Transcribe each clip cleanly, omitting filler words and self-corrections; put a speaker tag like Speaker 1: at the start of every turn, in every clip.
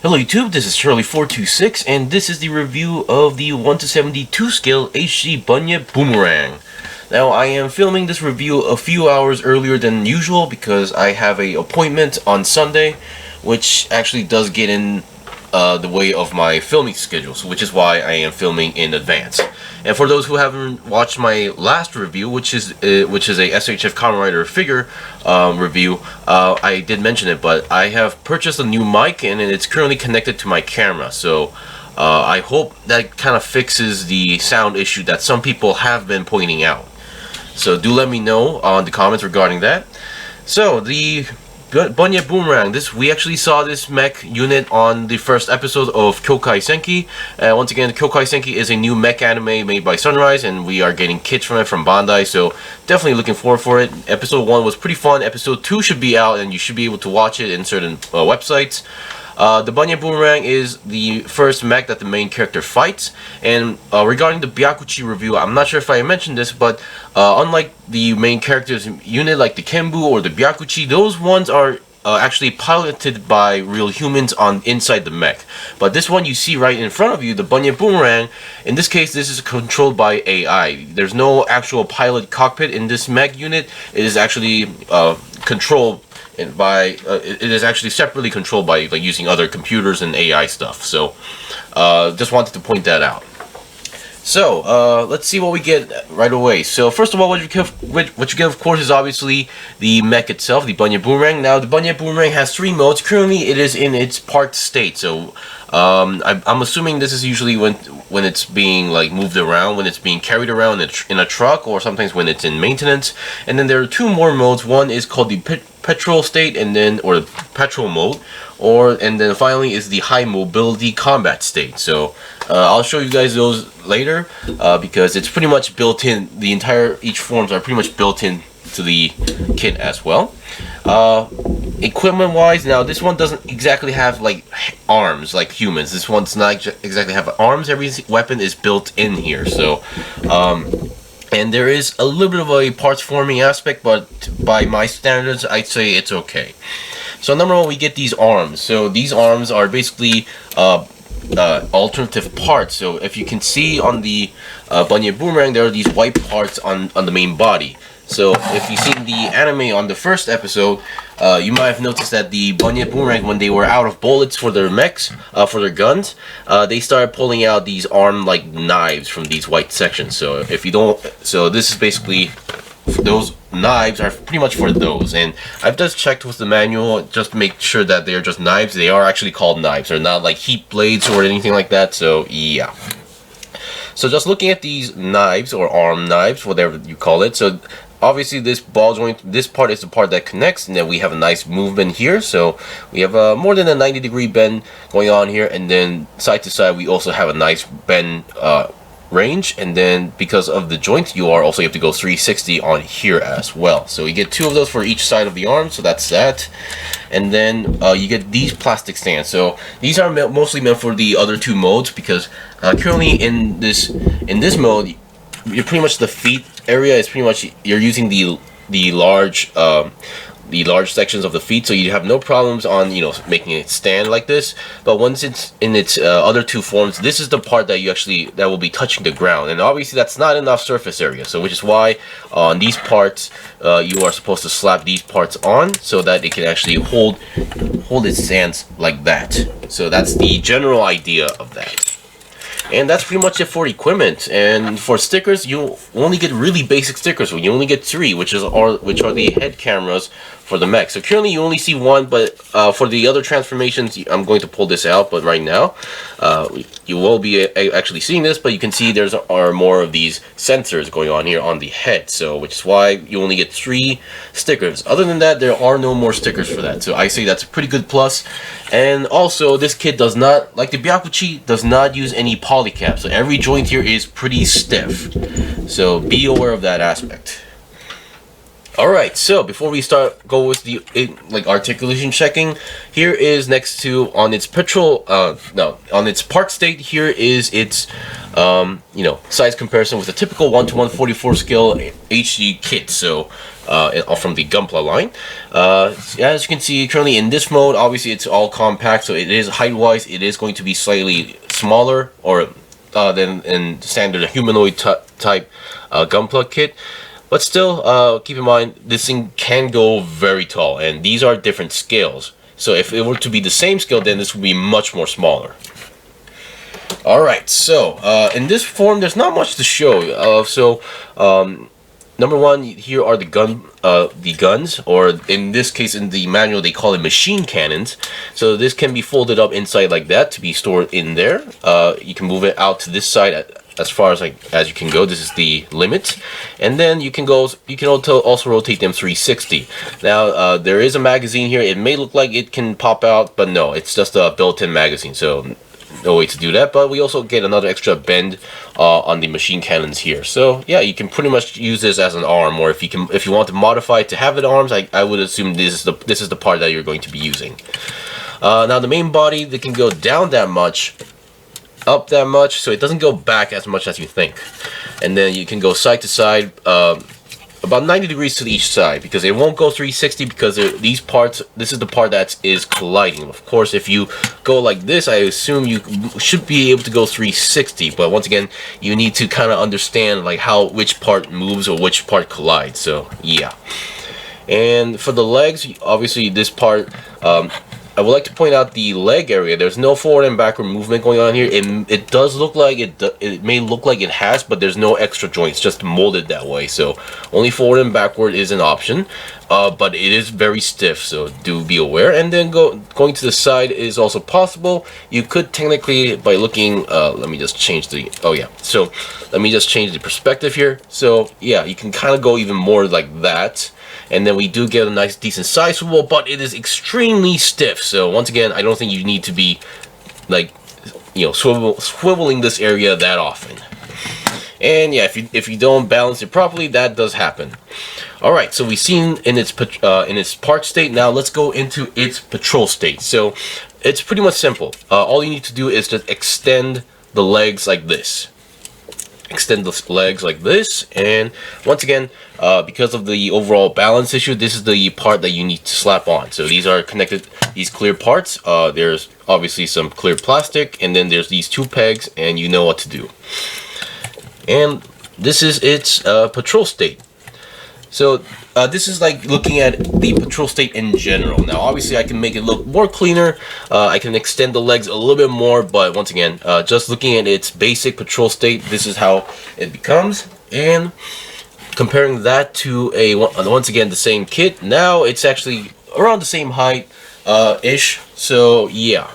Speaker 1: Hello YouTube, this is Shirley426 and this is the review of the 1:72 scale HG Bunyip Boomerang. Now I am filming this review a few hours earlier than usual because I have an appointment on Sunday, which actually does get in the way of my filming schedule, so which is why I am filming in advance. And for those who haven't watched my last review, which is a SHF Kamen Rider figure review, I did mention it, but I have purchased a new mic and it's currently connected to my camera. So I hope that kind of fixes the sound issue that some people have been pointing out. So do let me know on the comments regarding that. So the Bunyip Boomerang. We actually saw this mech unit on the first episode of Kyokai Senki. Once again, Kyokai Senki is a new mech anime made by Sunrise, and we are getting kits from it from Bandai, so definitely looking forward for it. Episode 1 was pretty fun. Episode 2 should be out, and you should be able to watch it in certain websites. The Bunyip Boomerang is the first mech that the main character fights, and regarding the Byakuchi review, I'm not sure if I mentioned this, but unlike the main character's unit like the Kenbu or the Byakuchi, those ones are actually piloted by real humans on inside the mech. But this one you see right in front of you, the Bunyip Boomerang, in this case this is controlled by AI. There's no actual pilot cockpit in this mech unit. It is actually controlled by it is actually separately controlled by like using other computers and AI stuff. So just wanted to point that out. So let's see what we get right away. So first of all, what you get of course is obviously the mech itself, the Bunyip Boomerang. Now the Bunyip Boomerang has 3 modes. Currently it is in its parked state, so I'm assuming this is usually when it's being like moved around, when it's being carried around in a truck, or sometimes when it's in maintenance. And then there are 2 more modes. One is called the petrol state, and then or the petrol mode, and then finally is the high mobility combat state. So I'll show you guys those later because it's pretty much built in. Each forms are pretty much built in to the kit as well. Equipment wise, now this one doesn't exactly have like arms like humans. This one does not exactly have arms. Every weapon is built in here. So and there is a little bit of a parts forming aspect, but by my standards I'd say it's okay. So number 1, we get these arms. So these arms are basically alternative parts. So if you can see on the Bunyip Boomerang, there are these white parts on the main body. So if you've seen the anime on the first episode, you might have noticed that the Bunyip Boomerang, when they were out of bullets for their mechs, for their guns, they started pulling out these arm-like knives from these white sections. So if you don't, so this is basically, those knives are pretty much for those. And I've just checked with the manual just to make sure that they're just knives. They are actually called knives. They're not like heat blades or anything like that. So yeah. So just looking at these knives or arm knives, whatever you call it. So obviously this ball joint, this part is the part that connects, and then we have a nice movement here. So we have more than a 90-degree bend going on here, and then side to side we also have a nice bend range. And then because of the joint, you have to go 360 on here as well. So you get 2 of those for each side of the arm. So that's that. And then you get these plastic stands. So these are mostly meant for the other 2 modes, because currently in this mode, you're pretty much, the feet area is pretty much, you're using the large sections of the feet, so you have no problems on making it stand like this. But once it's in its other 2 forms, this is the part that that will be touching the ground, and obviously that's not enough surface area. So which is why on these parts you are supposed to slap these parts on so that it can actually hold its stance like that. So that's the general idea of that. And that's pretty much it for equipment. And for stickers, you only get really basic stickers. So you only get 3, which are the head cameras for the mech. So currently you only see 1, but for the other transformations, I'm going to pull this out. But right now, you will be actually seeing this, but you can see there are more of these sensors going on here on the head. So which is why you only get 3 stickers. Other than that, there are no more stickers for that. So I say that's a pretty good plus. And also, this kit does not, like the Byakuchi, does not use any polycaps. So every joint here is pretty stiff. So be aware of that aspect. Alright, so before we go with the articulation checking, here is next to, on its park state, here is its you know, size comparison with a typical 1:144 scale HG kit. So from the Gunpla line. As you can see, currently in this mode, obviously it's all compact, so it is height-wise, it is going to be slightly smaller or than in standard humanoid type Gunpla kit. But still, keep in mind, this thing can go very tall, and these are different scales. So if it were to be the same scale, then this would be much more smaller. Alright, so in this form, there's not much to show. Number one, here are the guns, or in this case, in the manual, they call it machine cannons. So this can be folded up inside like that to be stored in there. You can move it out to this side as far as as you can go. This is the limit, and then you can go. You can also rotate them 360. Now there is a magazine here. It may look like it can pop out, but no, it's just a built-in magazine. So no way to do that. But we also get another extra bend on the machine cannons here. So yeah, you can pretty much use this as an arm, or if you want to modify it to have it arms, I would assume this is the part that you're going to be using. Now the main body, they can go down that much, up that much, so it doesn't go back as much as you think. And then you can go side to side, about 90 degrees to each side, because it won't go 360 because these parts, this is the part that is colliding. Of course, if you go like this, I assume you should be able to go 360, but once again, you need to kind of understand like which part moves or which part collides. So yeah. And for the legs, obviously this part, I would like to point out the leg area. There's no forward and backward movement going on here. It does look like it may look like it has, but there's no extra joints, just molded that way. So only forward and backward is an option, but it is very stiff, so do be aware. And then going to the side is also possible. You could technically, by looking, let me just change the, so let me just change the perspective here. So yeah, you can kind of go even more like that. And then we do get a nice decent side swivel, but it is extremely stiff. So once again, I don't think you need to be like, you know, swiveling this area that often. And yeah, if you don't balance it properly, that does happen. All right, so we've seen in its park state. Now let's go into its patrol state. So it's pretty much simple. All you need to do is just extend the legs like this. Extend the legs like this, and once again, because of the overall balance issue, this is the part that you need to slap on. So these are connected, these clear parts. There's obviously some clear plastic, and then there's these two pegs, and you know what to do. And this is its patrol state. So this is like looking at the patrol state in general. Now obviously I can make it look more cleaner, I can extend the legs a little bit more, but once again, just looking at its basic patrol state, this is how it becomes. And comparing that to once again the same kit, now it's actually around the same height ish. So yeah.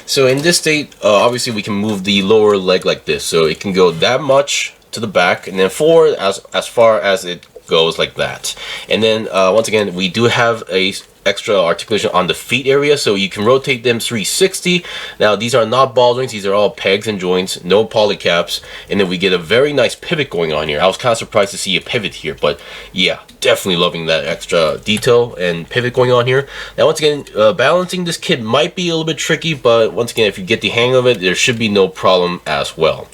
Speaker 1: So in this state, obviously we can move the lower leg like this, so it can go that much to the back, and then forward as far as it goes like that. And then once again, we do have a extra articulation on the feet area, so you can rotate them 360. Now these are not ball joints, these are all pegs and joints, no polycaps. And then we get a very nice pivot going on here. I was kind of surprised to see a pivot here, but yeah, definitely loving that extra detail and pivot going on here. Now once again, balancing this kit might be a little bit tricky, but once again, if you get the hang of it, there should be no problem as well.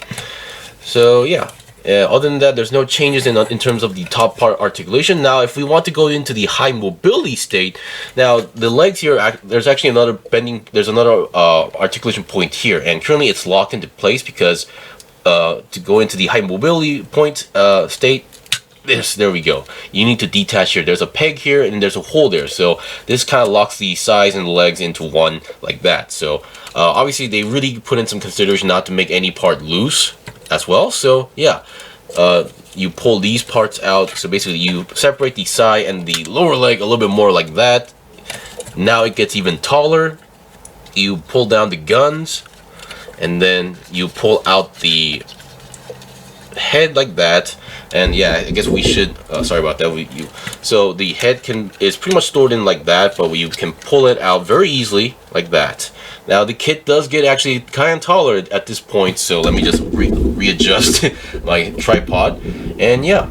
Speaker 1: So yeah. Other than that, there's no changes in terms of the top part articulation. Now, if we want to go into the high mobility state, now the legs here, there's actually another bending, there's another articulation point here, and currently it's locked into place because to go into the high mobility point state, there we go. You need to detach here. There's a peg here and there's a hole there, so this kind of locks the sides and the legs into one like that. So obviously they really put in some consideration not to make any part loose as well. So yeah, you pull these parts out, so basically you separate the side and the lower leg a little bit more like that. Now it gets even taller. You pull down the guns, and then you pull out the head like that. And yeah, I guess we should sorry about that. So the head is pretty much stored in like that, but you can pull it out very easily like that. Now the kit does get actually kind of taller at this point, so let me just readjust my tripod. And yeah,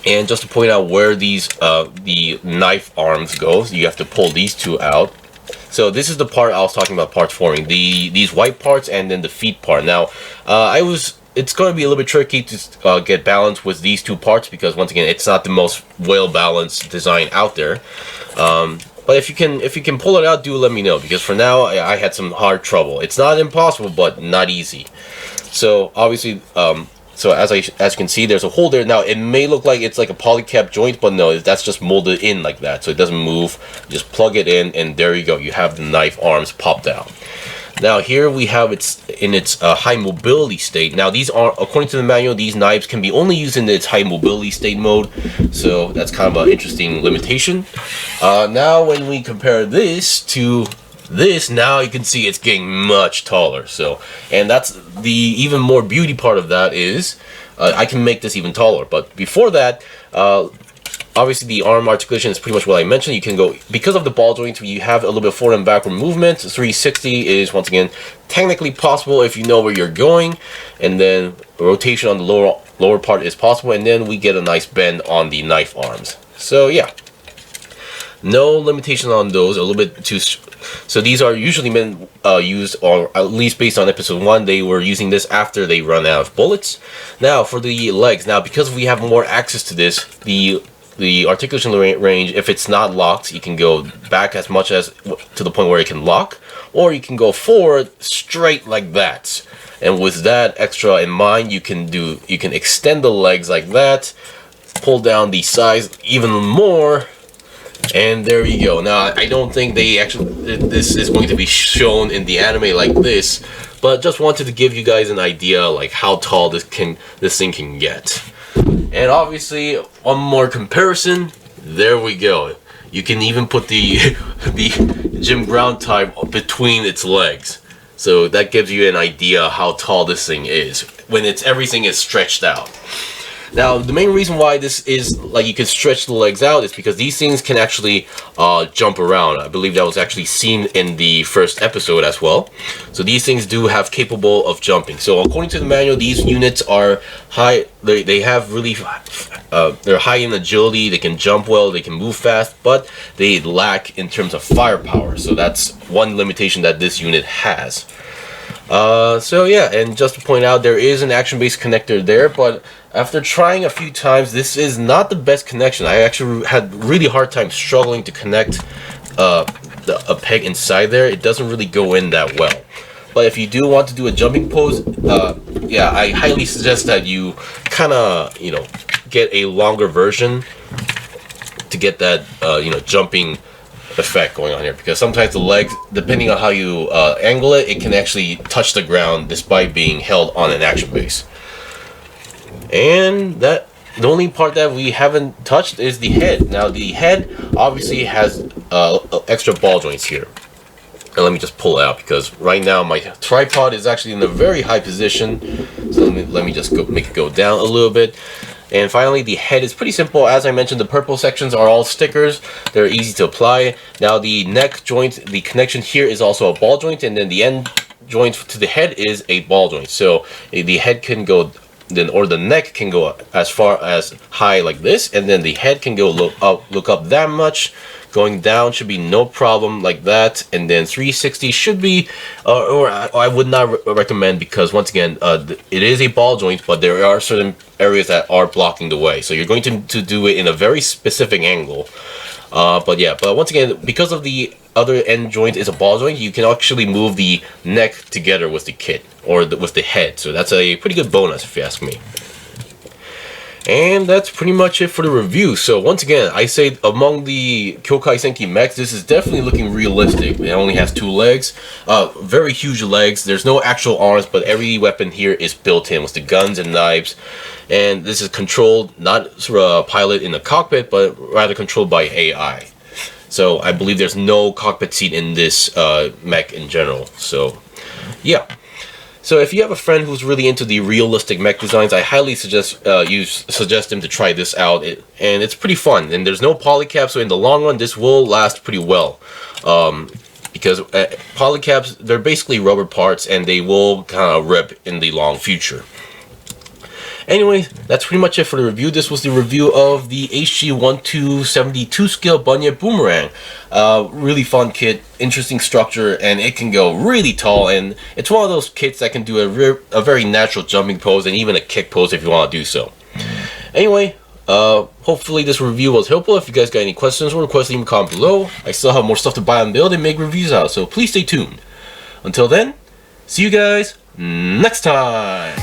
Speaker 1: and just to point out where these the knife arms go, you have to pull these two out So this is the part I was talking about, parts forming. These white parts and then the feet part. Now, it's going to be a little bit tricky to get balance with these two parts because once again, it's not the most well balanced design out there. But if you can pull it out, do let me know, because for now I had some hard trouble. It's not impossible, but not easy. So obviously, so as you can see, there's a hole there. Now it may look like it's like a polycap joint, but no, that's just molded in like that, so it doesn't move. You just plug it in, and there you go. You have the knife arms popped out. Now here we have it in its high mobility state. Now these are, according to the manual, these knives can be only used in its high mobility state mode. So that's kind of an interesting limitation. Now when we compare this to this, now you can see it's getting much taller. So, and that's the even more beauty part of that is I can make this even taller. But before that, obviously the arm articulation is pretty much what I mentioned. You can go, because of the ball joint, you have a little bit of forward and backward movement. 360 is once again technically possible if you know where you're going, and then rotation on the lower part is possible, and then we get a nice bend on the knife arms. So yeah, no limitation on those. A little bit too. So these are usually men used, or at least based on episode 1, they were using this after they run out of bullets. Now for the legs, now because we have more access to this, the articulation range, if it's not locked, you can go back as much as to the point where it can lock, or you can go forward straight like that. And with that extra in mind, you can extend the legs like that, pull down the size even more, and there you go. Now I don't think this is going to be shown in the anime like this, but just wanted to give you guys an idea like how tall this thing can get. And obviously, one more comparison. There we go. You can even put the gym ground type between its legs, so that gives you an idea how tall this thing is when everything is stretched out. Now, the main reason why this is like you can stretch the legs out is because these things can actually jump around. I believe that was actually seen in the first episode as well. So these things do have capable of jumping. So according to the manual, these units are high. They have really they're high in agility. They can jump well. They can move fast, but they lack in terms of firepower. So that's one limitation that this unit has. So yeah, and just to point out, there is an action-based connector there, but after trying a few times, this is not the best connection. I actually had really hard time struggling to connect a peg inside there. It doesn't really go in that well. But if you do want to do a jumping pose, yeah, I highly suggest that you kind of, get a longer version to get that, jumping effect going on here, because sometimes the legs, depending on how you angle it, it can actually touch the ground despite being held on an action base. And the only part that we haven't touched is the head. Now the head obviously has extra ball joints here. And let me just pull it out, because right now my tripod is actually in a very high position. So let me just make it go down a little bit. And finally, the head is pretty simple. As I mentioned, the purple sections are all stickers. They're easy to apply. Now the neck joint, the connection here is also a ball joint, and then the end joint to the head is a ball joint. So the head can go, or the neck can go as far as high like this, and then the head can go look up that much. Going down should be no problem like that, and then 360 should be, or I would not recommend, because once again, it is a ball joint, but there are certain areas that are blocking the way. So you're going to do it in a very specific angle. But once again, because of the other end joint is a ball joint, you can actually move the neck together with the kit, or with the head. So that's a pretty good bonus if you ask me. And that's pretty much it for the review. So once again, I say among the Kyokai Senki mechs, this is definitely looking realistic. It only has 2 legs, very huge legs. There's no actual arms, but every weapon here is built in with the guns and knives. And this is controlled, not through a pilot in the cockpit, but rather controlled by AI. So I believe there's no cockpit seat in this mech in general. So yeah. So if you have a friend who's really into the realistic mech designs, I highly suggest him to try this out. And it's pretty fun. And there's no polycaps, so in the long run, this will last pretty well. Because polycaps, they're basically rubber parts, and they will kind of rip in the long future. Anyway, that's pretty much it for the review. This was the review of the HG 1/272 scale Bunyip Boomerang. Really fun kit, interesting structure, and it can go really tall, and it's one of those kits that can do a very natural jumping pose and even a kick pose if you want to do so. Anyway, hopefully this review was helpful. If you guys got any questions or requests, leave them a comment below. I still have more stuff to buy and build and make reviews out, so please stay tuned. Until then, see you guys next time!